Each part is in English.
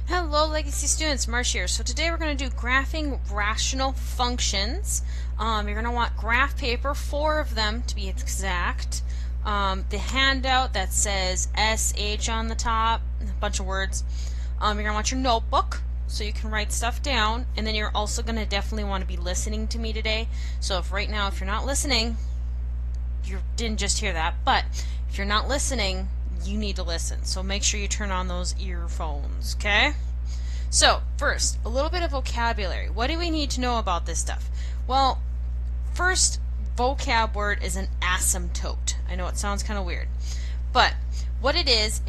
Hello Legacy students, Marsh here. So today we're going to do graphing rational functions. You're going to want graph paper, 4 of them to be exact. The handout that says SH on the top, a bunch of words. You're going to want your notebook so you can write stuff down, and then you're also going to definitely want to be listening to me today. So if right now, if you're not listening, you didn't just hear that, but if you're not listening, you need to listen. So make sure you turn on those earphones, okay? So, first, a little bit of vocabulary. What do we need to know about this stuff? Well, first vocab word is an asymptote. I know it sounds kind of weird, but what it is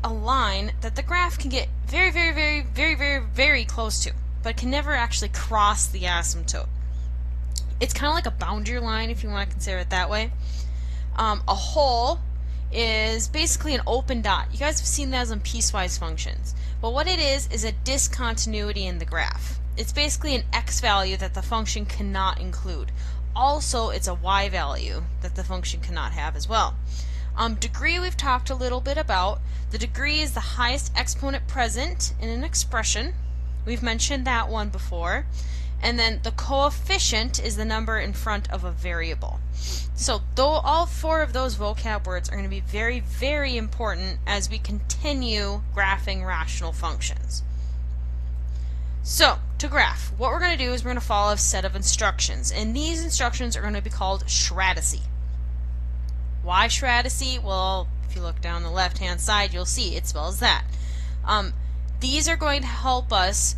a line that the graph can get very close to, but can never actually cross the asymptote. It's kind of like a boundary line, if you want to consider it that way. A hole is basically an open dot. You guys have seen that on piecewise functions. But what it is a discontinuity in the graph. It's basically an x value that the function cannot include. Also, it's a y value that the function cannot have as well. Degree we've talked a little bit about. The degree is the highest exponent present in an expression. We've mentioned that one before. And then the coefficient is the number in front of a variable. So though all 4 of those vocab words are going to be very important as we continue graphing rational functions. So to graph, what we're going to do is we're going to follow a set of instructions, and these instructions are going to be called Schradasi. Why Schradasi? Well, if you look down the left hand side, you'll see it spells that. These are going to help us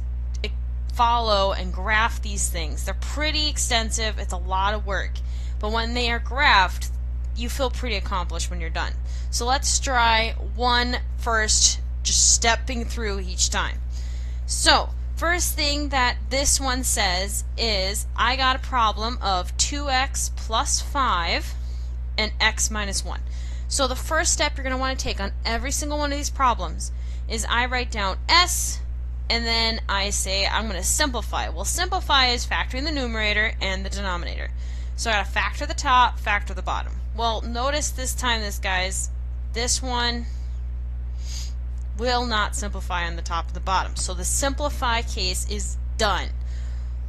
follow and graph these things. They're pretty extensive, it's a lot of work, but when they are graphed, you feel pretty accomplished when you're done. So let's try one first, just stepping through each time. So first thing that this one says is I got a problem of 2x plus 5 and x minus 1. So the first step you're going to want to take on every single one of these problems is I write down s, and then I say I'm going to simplify. Well, simplify is factoring the numerator and the denominator. So I got to factor the top, factor the bottom. Well, notice this time, this one will not simplify on the top and the bottom. So the simplify case is done.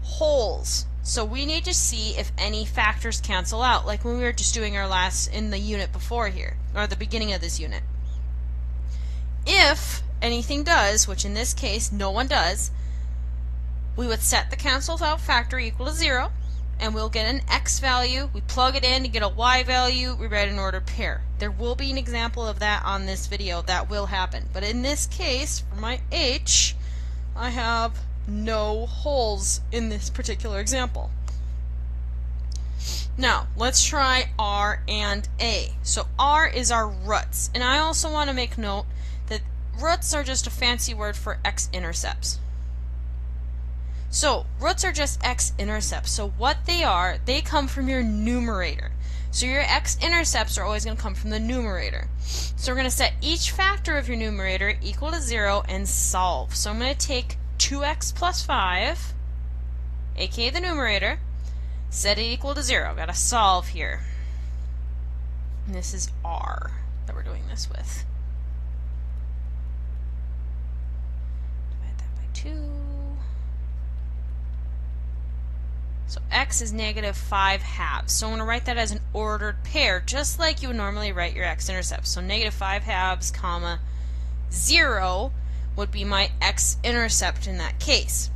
Wholes. So we need to see if any factors cancel out, like when we were just doing our last in the unit before here, or the beginning of this unit. If anything does, which in this case no one does, we would set the cancels out factor equal to 0, and we'll get an x value. We plug it in to get a y value. We write an ordered pair. There will be an example of that on this video. That will happen. But in this case, for my h, I have no holes in this particular example. Now, let's try r and a. So r is our roots. And I also want to make note that roots are just a fancy word for x-intercepts. So roots are just x-intercepts. So what they are, they come from your numerator. So your x-intercepts are always going to come from the numerator. So we're going to set each factor of your numerator equal to 0 and solve. So I'm going to take 2x plus 5, aka the numerator, set it equal to 0. I've got to solve here. And this is r that we're doing this with. 2. So x is negative 5 halves. So I'm going to write that as an ordered pair, just like you would normally write your x-intercepts. So negative 5 halves, comma, 0 would be my x-intercept in that case.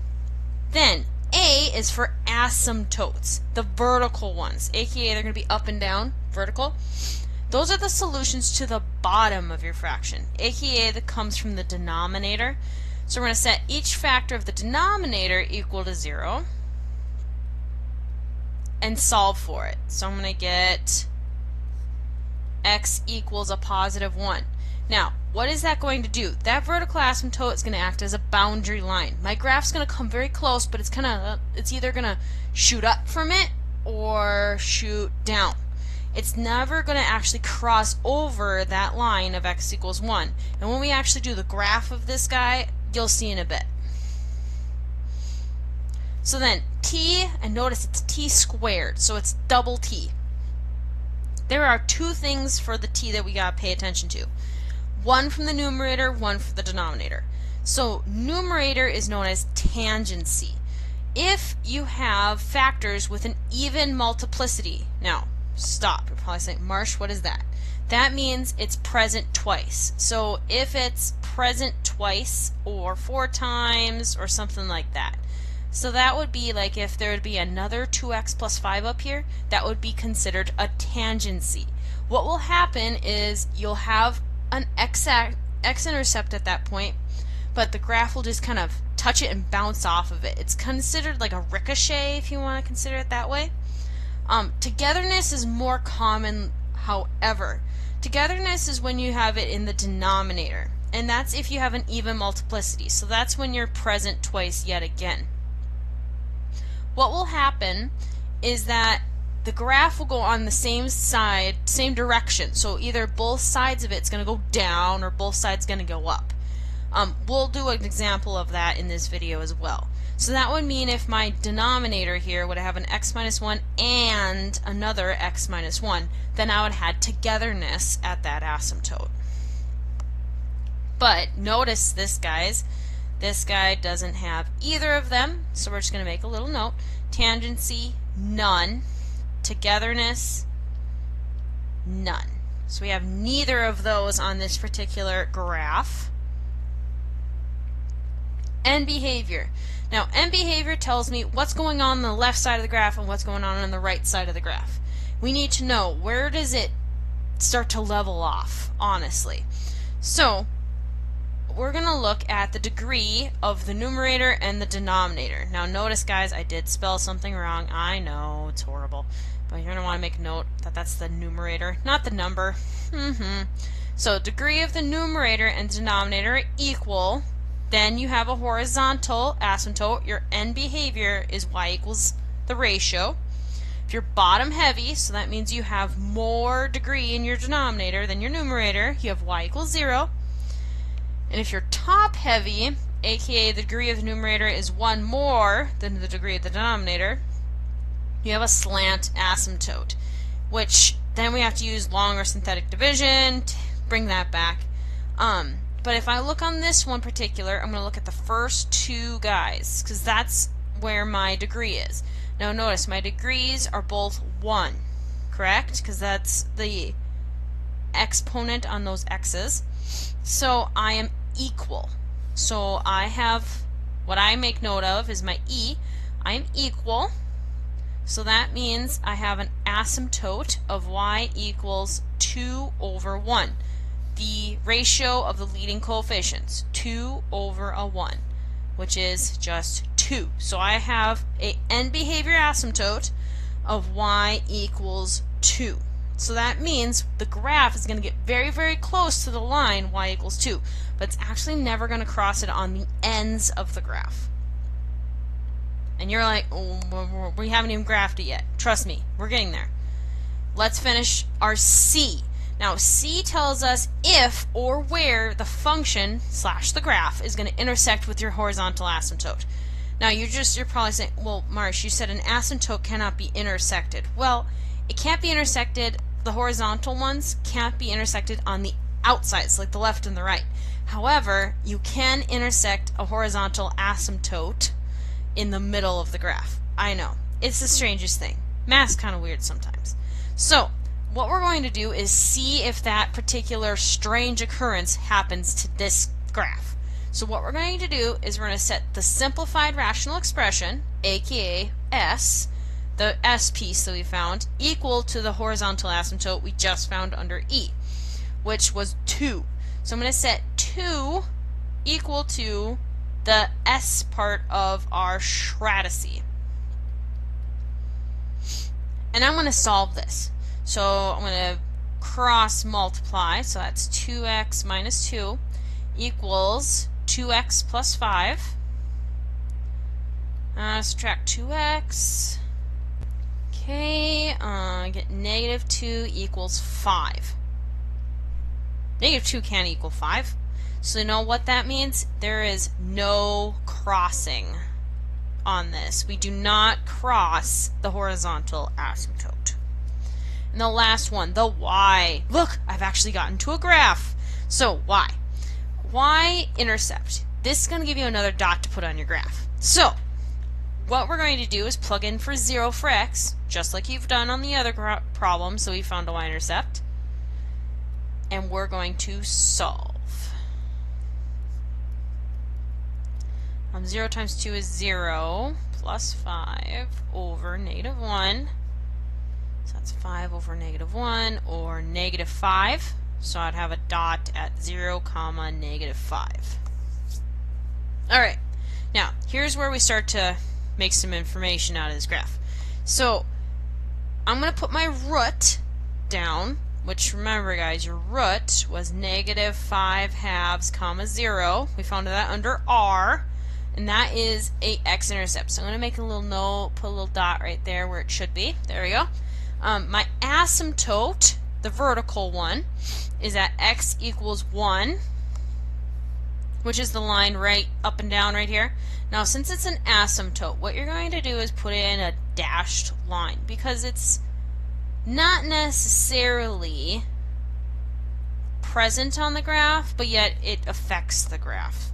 Then a is for asymptotes, the vertical ones, aka they're going to be up and down, vertical. Those are the solutions to the bottom of your fraction, aka that comes from the denominator. So we're going to set each factor of the denominator equal to 0 and solve for it. So I'm going to get x equals a positive 1. Now, what is that going to do? That vertical asymptote is going to act as a boundary line. My graph's going to come very close, but it's either going to shoot up from it or shoot down. It's never going to actually cross over that line of x equals 1. And when we actually do the graph of this guy, you'll see in a bit. So then t, and notice it's t squared, so it's double t. There are 2 things for the t that we got to pay attention to. One from the numerator, one from the denominator. So numerator is known as tangency. If you have factors with an even multiplicity, now stop, you're probably saying, Marsh, what is that? That means it's present twice. So if it's present twice or 4 times or something like that. So that would be like if there would be another 2x plus 5 up here, that would be considered a tangency. What will happen is you'll have an x-intercept at that point, but the graph will just kind of touch it and bounce off of it. It's considered like a ricochet, if you want to consider it that way. Togetherness is more common, however. Togetherness is when you have it in the denominator, and that's if you have an even multiplicity. So that's when you're present twice yet again. What will happen is that the graph will go on the same side, same direction. So either both sides of it's going to go down or both sides going to go up. We'll do an example of that in this video as well. So that would mean if my denominator here would have an x minus 1 and another x minus 1, then I would have togetherness at that asymptote. But notice this, guys. This guy doesn't have either of them, so we're just going to make a little note. Tangency, none. Togetherness, none. So we have neither of those on this particular graph. End behavior. Now, end behavior tells me what's going on the left side of the graph and what's going on the right side of the graph. We need to know, where does it start to level off, honestly. So we're going to look at the degree of the numerator and the denominator. Now notice, guys, I did spell something wrong. I know, it's horrible. But you're going to want to make a note that that's the numerator, not the number. So degree of the numerator and denominator are equal. Then you have a horizontal asymptote. Your end behavior is y equals the ratio. If you're bottom heavy, so that means you have more degree in your denominator than your numerator, you have y equals 0. And if you're top heavy, aka the degree of the numerator is 1 more than the degree of the denominator, you have a slant asymptote, which then we have to use long or synthetic division to bring that back. But if I look on this one particular, I'm going to look at the first two guys, because that's where my degree is. Now notice, my degrees are both 1, correct? Because that's the exponent on those x's. So I am equal. So I have, what I make note of is my e. I am equal. So that means I have an asymptote of y equals 2 over 1. The ratio of the leading coefficients, 2 over a 1, which is just 2. So I have an end behavior asymptote of y equals 2. So that means the graph is going to get very, very close to the line y equals 2, but it's actually never going to cross it on the ends of the graph. And you're like, oh, we haven't even graphed it yet. Trust me, we're getting there. Let's finish our C. Now C tells us if or where the function / the graph is going to intersect with your horizontal asymptote. Now you're probably saying, well, Marsh, you said an asymptote cannot be intersected. Well, it can't be intersected, the horizontal ones can't be intersected on the outsides, like the left and the right. However, you can intersect a horizontal asymptote in the middle of the graph. I know, it's the strangest thing. Math's kind of weird sometimes. So what we're going to do is see if that particular strange occurrence happens to this graph. So what we're going to do is we're going to set the simplified rational expression, aka S, the S piece that we found, equal to the horizontal asymptote we just found under E, which was 2. So I'm going to set 2 equal to the S part of our Schraddicy. And I'm going to solve this. So I'm going to cross multiply, so that's 2x minus 2 equals 2x plus 5. Subtract 2x. Okay, get negative 2 equals 5. Negative 2 can't equal 5. So you know what that means? There is no crossing on this. We do not cross the horizontal asymptote. And the last one, the y. Look, I've actually gotten to a graph. So y. Y-intercept. this is going to give you another dot to put on your graph. So what we're going to do is plug in for 0 for x, just like you've done on the other problem, so we found a y-intercept, and we're going to solve. 0 times 2 is 0, plus 5 over -1. So that's 5 over -1, or -5. So I'd have a dot at 0, comma, -5. Alright, now here's where we start to make some information out of this graph. So I'm going to put my root down, which, remember guys, your root was -5/2, comma, 0. We found that under R. And that is a x-intercept. So I'm going to make a little note, put a little dot right there where it should be. There we go. My asymptote, the vertical one, is at x equals 1, which is the line right up and down right here. Now, since it's an asymptote, what you're going to do is put in a dashed line, because it's not necessarily present on the graph, but yet it affects the graph.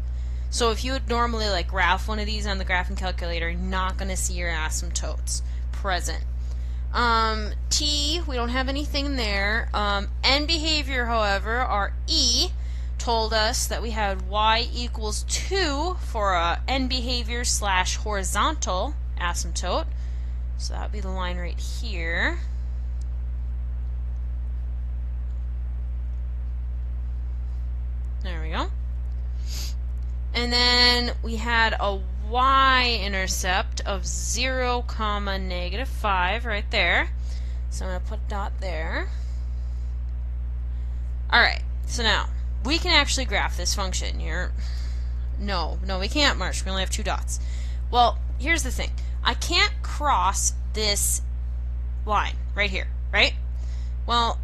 So if you would normally like graph one of these on the graphing calculator, you're not going to see your asymptotes present. T, we don't have anything there. N behavior, however, our E told us that we had y equals 2 for a N behavior / horizontal asymptote. So that would be the line right here. There we go. And then we had a y-intercept of 0, comma, -5 right there. So I'm going to put a dot there. Alright, so now we can actually graph this function. No, we can't, Marsh. We only have 2 dots. Well, here's the thing. I can't cross this line right here, right? Well,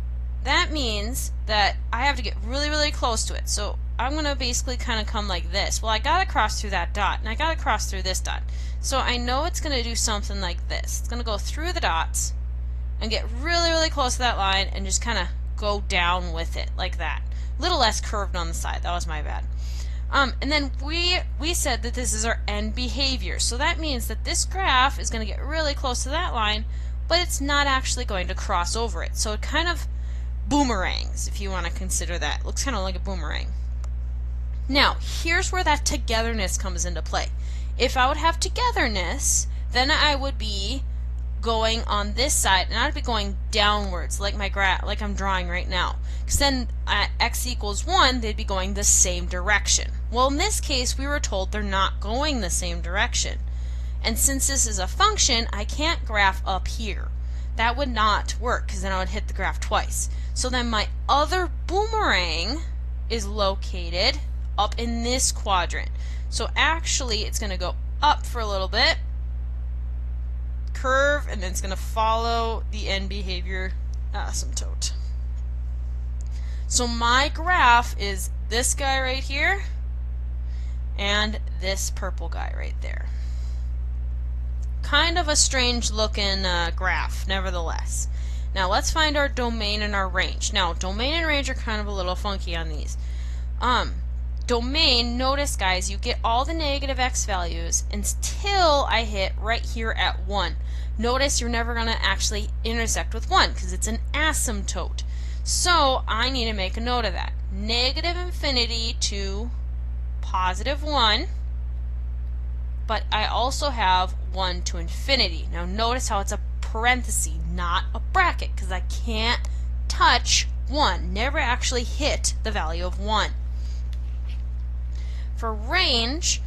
that means that I have to get really, really close to it. So I'm going to basically kind of come like this. Well, I got to cross through that dot, and I got to cross through this dot. So I know it's going to do something like this. It's going to go through the dots and get really, really close to that line and just kind of go down with it like that. A little less curved on the side. That was my bad. And then we said that this is our N behavior. So that means that this graph is going to get really close to that line, but it's not actually going to cross over it. So it kind of boomerangs, if you want to consider that. It looks kind of like a boomerang. Now, here's where that togetherness comes into play. If I would have togetherness, then I would be going on this side, and I'd be going downwards, like my graph, like I'm drawing right now. Because then at x equals 1, they'd be going the same direction. Well, in this case, we were told they're not going the same direction. And since this is a function, I can't graph up here. That would not work, because then I would hit the graph twice. So then my other boomerang is located up in this quadrant. So actually, it's going to go up for a little bit, curve, and then it's going to follow the N behavior asymptote. So my graph is this guy right here and this purple guy right there. Kind of a strange looking graph, nevertheless. Now let's find our domain and our range. Now domain and range are kind of a little funky on these. Domain, notice guys, you get all the negative x values until I hit right here at 1. Notice you're never going to actually intersect with 1 because it's an asymptote. So I need to make a note of that. Negative infinity to positive 1, but I also have 1 to infinity. Now notice how it's a parenthesis, not a bracket, because I can't touch 1, never actually hit the value of 1. For range,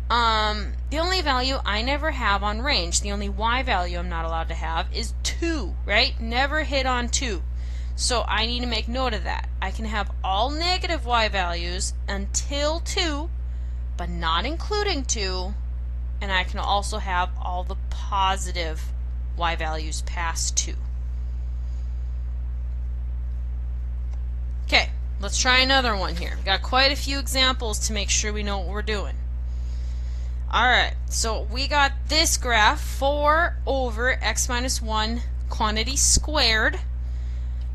the only value I never have on range, the only y value I'm not allowed to have is 2, right? Never hit on 2. So I need to make note of that. I can have all negative y values until 2, but not including 2, and I can also have all the positive y values past 2. Okay. Let's try another one here. We've got quite a few examples to make sure we know what we're doing. Alright, so we got this graph, 4 over x minus 1 quantity squared.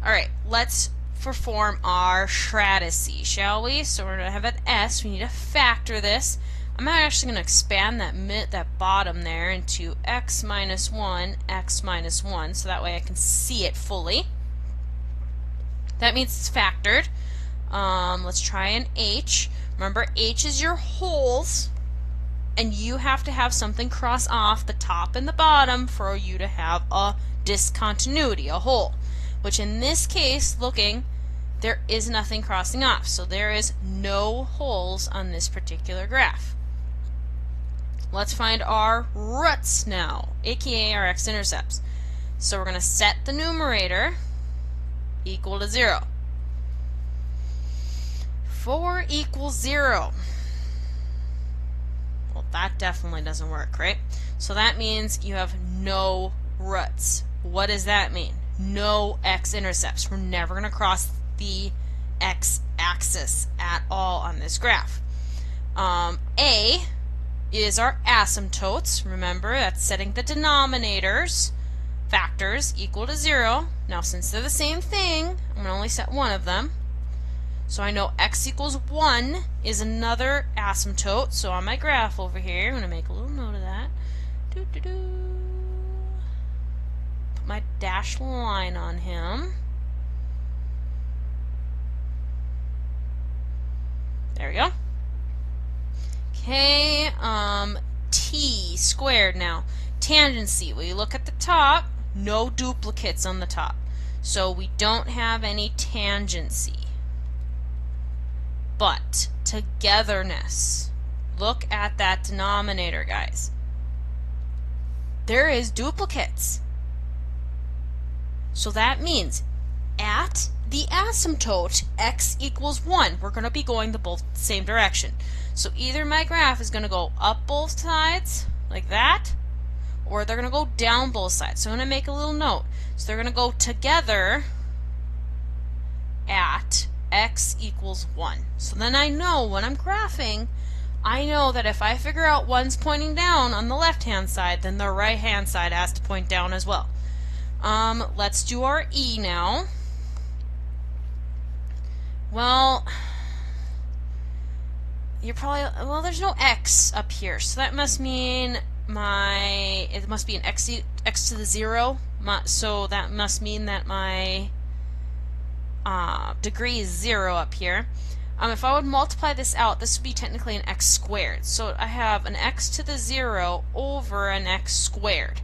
Alright, let's perform our strategy, shall we? So we're going to have an S. We need to factor this. I'm actually going to expand that bottom there into x minus 1, so that way I can see it fully. That means it's factored. Let's try an H. Remember, H is your holes, and you have to have something cross off the top and the bottom for you to have a discontinuity, a hole. Which in this case, looking, there is nothing crossing off. So there is no holes on this particular graph. Let's find our roots now, aka our x-intercepts. So we're going to set the numerator equal to 0. 4 equals 0. Well, that definitely doesn't work, right? So that means you have no roots. What does that mean? No x-intercepts. We're never going to cross the x-axis at all on this graph. A is our asymptotes. Remember, that's setting the denominators, factors, equal to 0. Now, since they're the same thing, I'm going to only set one of them. So I know x equals 1 is another asymptote. So on my graph over here, I'm going to make a little note of that. Put my dashed line on him. There we go. Okay, t squared now. Tangency. Well, you look at the top, no duplicates on the top. So we don't have any tangency. But togetherness. Look at that denominator, guys. There is duplicates. So that means at the asymptote x equals 1, we're going to be going the same direction. So either my graph is going to go up both sides, like that, or they're going to go down both sides. So I'm going to make a little note. So they're going to go together at x equals 1. So then I know when I'm graphing, I know that if I figure out one's pointing down on the left-hand side, then the right-hand side has to point down as well. Let's do our E now. Well, you're probably, well, there's no x up here, so that must mean it must be an x to the 0, so that must mean that my degree is 0 up here. If I would multiply this out, this would be technically an x squared. So I have an x to the 0 over an x squared.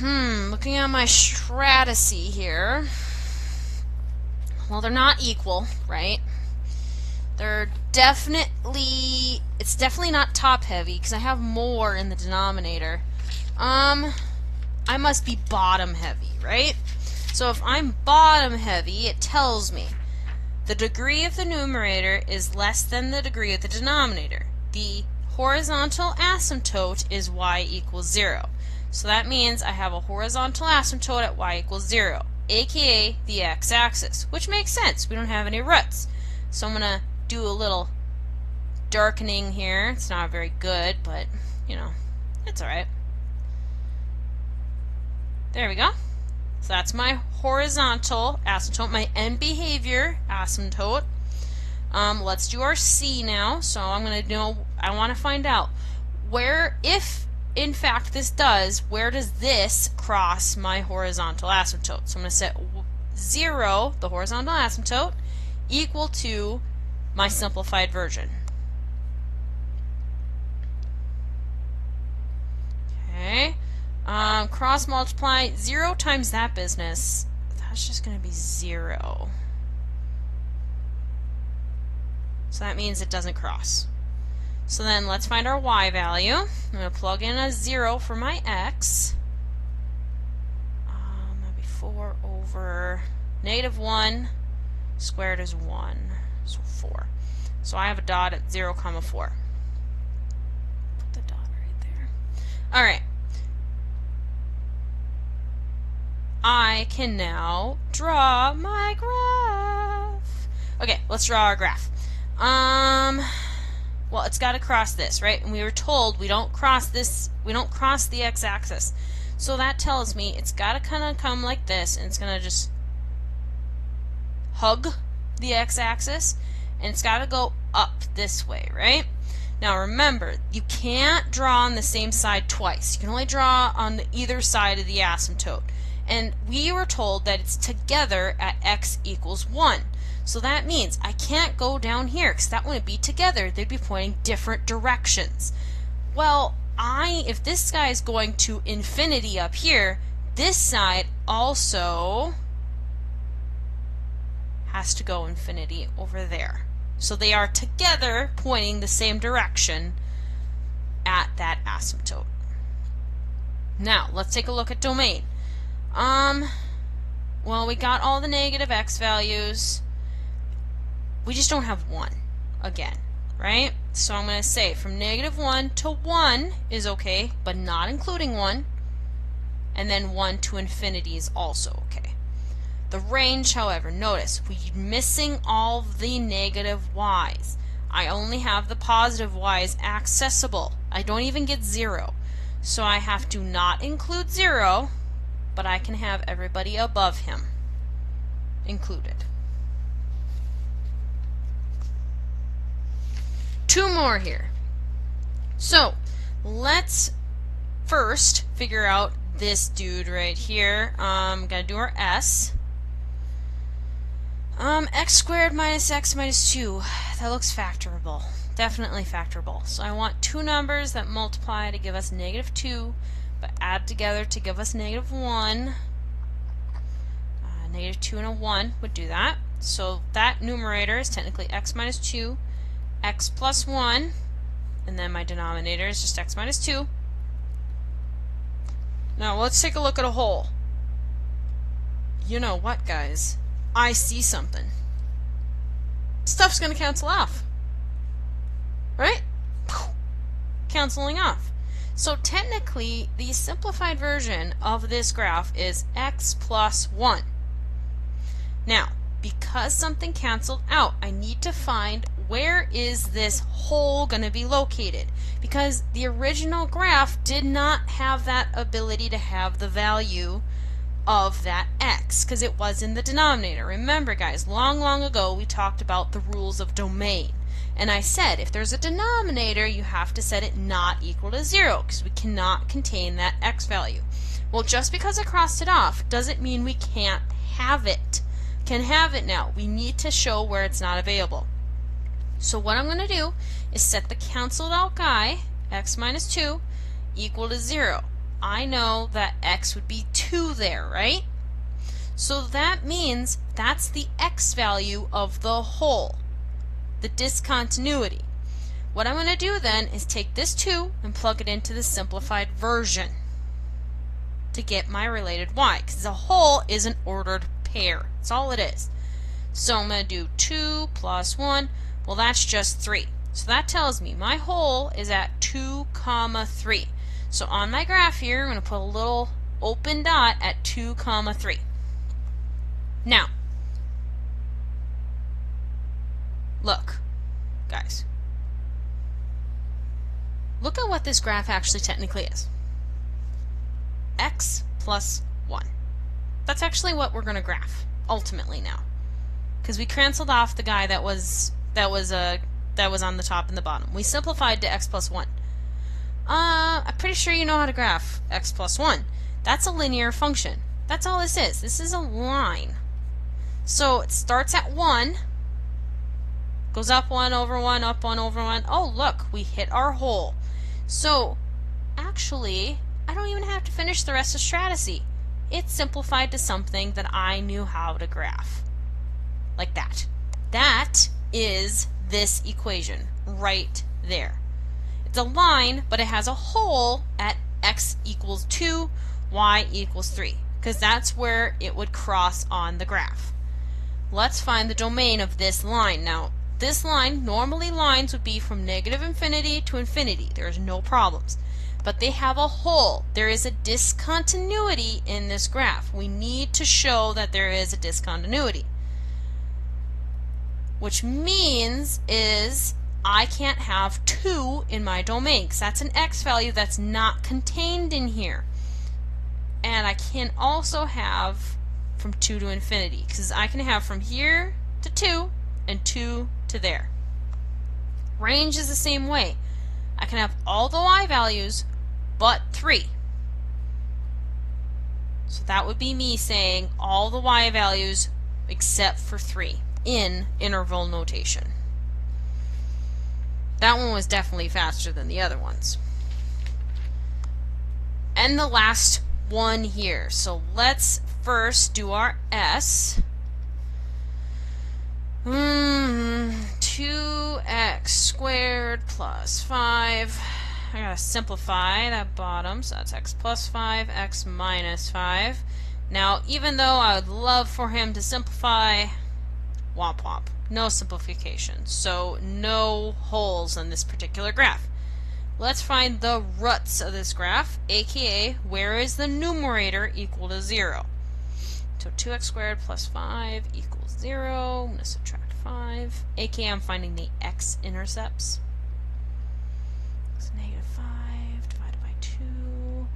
Looking at my strategy here, well, they're not equal, right? It's definitely not top heavy because I have more in the denominator. I must be bottom heavy, right? So if I'm bottom heavy, it tells me the degree of the numerator is less than the degree of the denominator. The horizontal asymptote is y equals 0. So that means I have a horizontal asymptote at y equals 0, aka the x-axis, which makes sense. We don't have any roots. So I'm going to do a little darkening here. It's not very good, but, you know, it's alright. There we go. So that's my horizontal asymptote, my end behavior asymptote. Let's do our C now. So I'm going to know, I want to find out where, if in fact this does, where does this cross my horizontal asymptote? So I'm going to set 0, the horizontal asymptote, equal to my simplified version. Okay. Cross multiply 0 times that business. That's just going to be 0. So that means it doesn't cross. So then let's find our y value. I'm going to plug in a 0 for my x. That'll be 4 over -1 squared is 1. So 4. So I have a dot at 0, 4. Put the dot right there. Alright. I can now draw my graph. Okay, let's draw our graph. Well, it's got to cross this, right? And we were told we don't cross this, we don't cross the x-axis. So that tells me it's got to kind of come like this, and it's going to just hug the x-axis, and it's got to go up this way, right? Now remember, you can't draw on the same side twice. You can only draw on either side of the asymptote. And we were told that it's together at x equals 1. So that means I can't go down here because that wouldn't be together. They'd be pointing different directions. Well, if this guy is going to infinity up here, this side also has to go infinity over there. So they are together pointing the same direction at that asymptote. Now, let's take a look at domain. Well, we got all the negative x values. We just don't have 1 again, right? So I'm going to say from -1 to 1 is okay, but not including 1. And then 1 to infinity is also okay. The range, however, notice we're missing all the negative y's. I only have the positive y's accessible. I don't even get 0. So I have to not include 0, but I can have everybody above him included. 2 more here. So let's first figure out this dude right here. Gotta do our s. X squared minus x minus 2. That looks factorable. Definitely factorable. So I want 2 numbers that multiply to give us -2, but add together to give us -1. -2 and a 1 would do that. So that numerator is technically x minus 2, x plus 1, and then my denominator is just x minus 2. Now let's take a look at a whole. You know what, guys? I see something. Stuff's going to cancel off. Right? Canceling off. So technically, the simplified version of this graph is x plus 1. Now, because something canceled out, I need to find where is this whole going to be located, because the original graph did not have that ability to have the value of that x, because it was in the denominator. Remember, guys, long ago we talked about the rules of domain, and I said if there's a denominator you have to set it not equal to 0, because we cannot contain that x value. Well, just because I crossed it off doesn't mean we can't have it. Can have it now. We need to show where it's not available. So what I'm going to do is set the canceled out guy, x minus 2, equal to 0. I know that x would be 2 there, right? So that means that's the x value of the whole, the discontinuity. What I'm going to do then is take this 2 and plug it into the simplified version to get my related y, because the whole is an ordered pair. That's all it is. So I'm going to do 2 plus 1. Well, that's just 3. So that tells me my whole is at 2, 3. So on my graph here, I'm going to put a little open dot at 2, 3. Now, look, guys. Look at what this graph actually technically is. X plus 1. That's actually what we're going to graph ultimately now, because we canceled off the guy that was on the top and the bottom. We simplified to x plus 1. I'm pretty sure you know how to graph x plus 1. That's a linear function. That's all this is. This is a line. So it starts at 1, goes up 1 over 1, up 1 over 1. Oh, look, we hit our whole. So actually, I don't even have to finish the rest of strategy. It's simplified to something that I knew how to graph. Like that. That is this equation right there. It's a line, but it has a hole at x equals 2, y equals 3, because that's where it would cross on the graph. Let's find the domain of this line. Now, this line, normally lines would be from -infinity to infinity. There's no problems. But they have a hole. There is a discontinuity in this graph. We need to show that there is a discontinuity. Which means is I can't have 2 in my domain, because that's an x value that's not contained in here. And I can also have from 2 to infinity, because I can have from here to 2 and 2 to there. Range is the same way. I can have all the y values but 3. So that would be me saying all the y values except for 3 in interval notation. That one was definitely faster than the other ones. And the last one here. So let's first do our S. 2x squared plus 5. I gotta simplify that bottom, so that's x plus 5, x minus 5. Now, even though I would love for him to simplify, womp womp, no simplification, so no holes in this particular graph. Let's find the roots of this graph, aka where is the numerator equal to 0. So 2x squared plus 5 equals 0. I'm going to subtract 5, aka I'm finding the x-intercepts. Negative 5 divided by 2.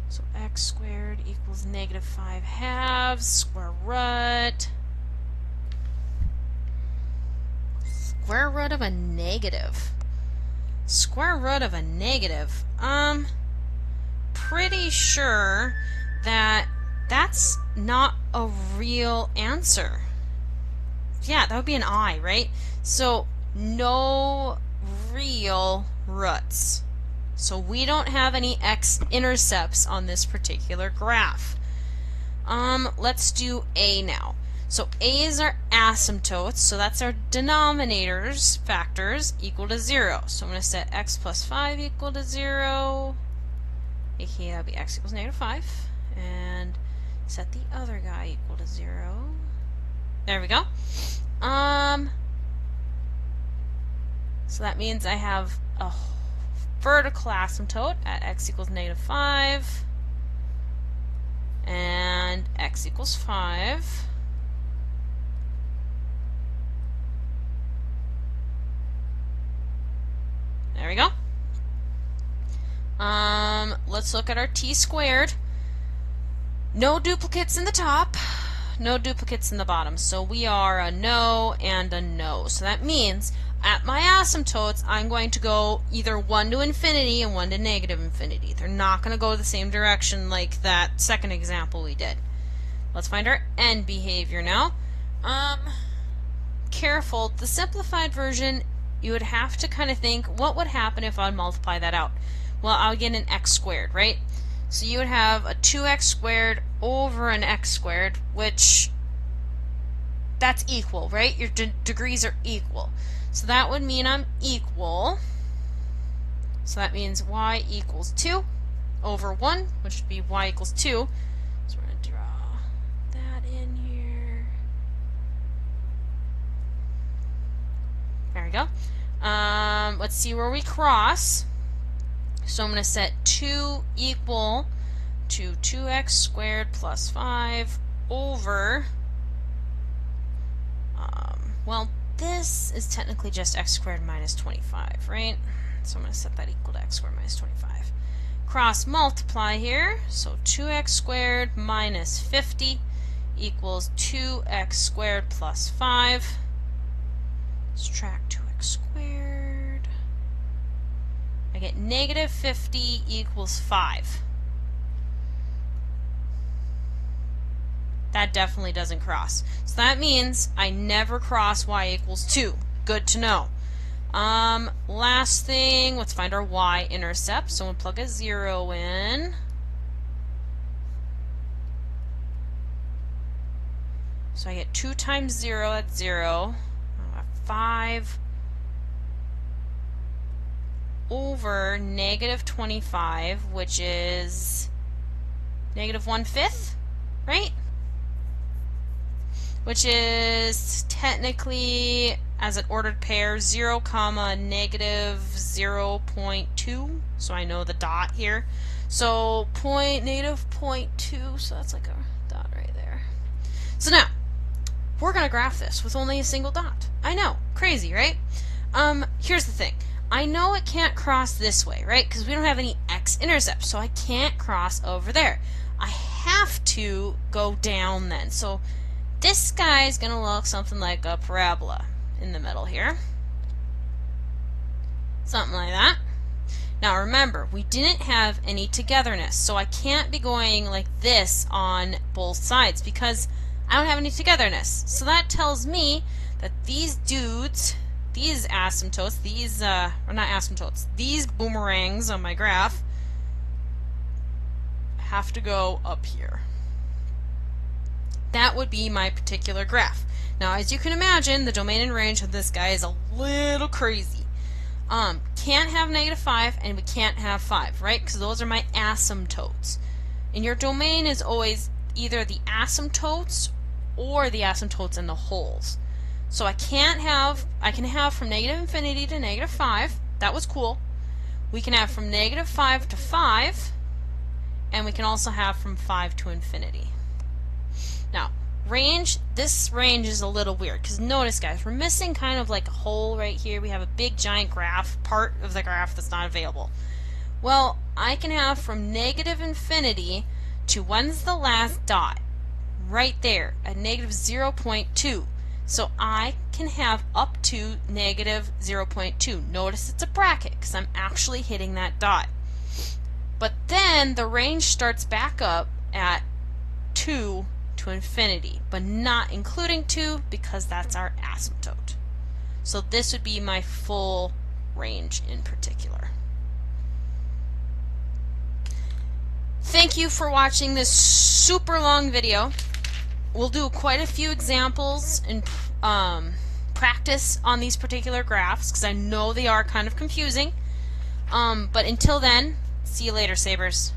So x squared equals negative 5 halves, square root. Square root of a negative. Square root of a negative. Pretty sure that that's not a real answer. Yeah, that would be an I, right? So no real roots. So we don't have any x-intercepts on this particular graph. Let's do A now. So A is our asymptotes, so that's our denominators, factors, equal to 0. So I'm going to set x plus 5 equal to 0, aka that would be x equals negative 5, and set the other guy equal to 0. There we go. So that means I have a vertical asymptote at x equals negative 5 and x equals 5. There we go. Let's look at our t squared. No duplicates in the top, no duplicates in the bottom. So we are a no and a no. So that means at my asymptotes, I'm going to go either 1 to infinity and 1 to negative infinity. They're not going to go the same direction like that second example we did. Let's find our end behavior now. Careful, the simplified version, you would have to kind of think, what would happen if I would multiply that out? Well, I would get an x squared, right? So you would have a 2x squared over an x squared, which that's equal, right? Your degrees are equal. So that would mean I'm equal. So that means y equals 2 over 1, which would be y equals 2. So we're going to draw that in here. There we go. Let's see where we cross. So I'm going to set 2 equal to 2x squared plus 5 over, well, this is technically just x squared minus 25, right? So I'm going to set that equal to x squared minus 25. Cross multiply here, so 2x squared minus 50 equals 2x squared plus 5. Subtract 2x squared. I get negative 50 equals 5. That definitely doesn't cross. So that means I never cross y equals 2. Good to know. Last thing, let's find our y-intercept. So we'll plug a 0 in. So I get 2 times 0, that's 0. I have 5 over negative 25, which is negative 1/5, right? Which is technically, as an ordered pair, 0, negative 0.2. So I know the dot here. So negative 0.2, so that's like a dot right there. So now, we're going to graph this with only a single dot. I know, crazy, right? Here's the thing. I know it can't cross this way, right? Because we don't have any x-intercepts, so I can't cross over there. I have to go down then. So this guy is going to look something like a parabola in the middle here. Something like that. Now remember, we didn't have any togetherness, so I can't be going like this on both sides because I don't have any togetherness. So that tells me that these dudes, these asymptotes, these, or not asymptotes, these boomerangs on my graph have to go up here. That would be my particular graph. Now, as you can imagine, the domain and range of this guy is a little crazy. Can't have -5 and we can't have 5, right? Because those are my asymptotes. And your domain is always either the asymptotes or the asymptotes and the holes. So I can have from -infinity to -5. That was cool. We can have from -5 to 5, and we can also have from 5 to infinity. Now, range, this range is a little weird because notice, guys, we're missing kind of like a hole right here. We have a big giant graph, part of the graph that's not available. Well, I can have from -infinity to when's the last dot? Right there at -0.2. So I can have up to -0.2. Notice it's a bracket because I'm actually hitting that dot. But then the range starts back up at 2 to infinity, but not including 2 because that's our asymptote. So this would be my full range in particular. Thank you for watching this super long video. We'll do quite a few examples and practice on these particular graphs because I know they are kind of confusing. But until then, see you later, Sabers.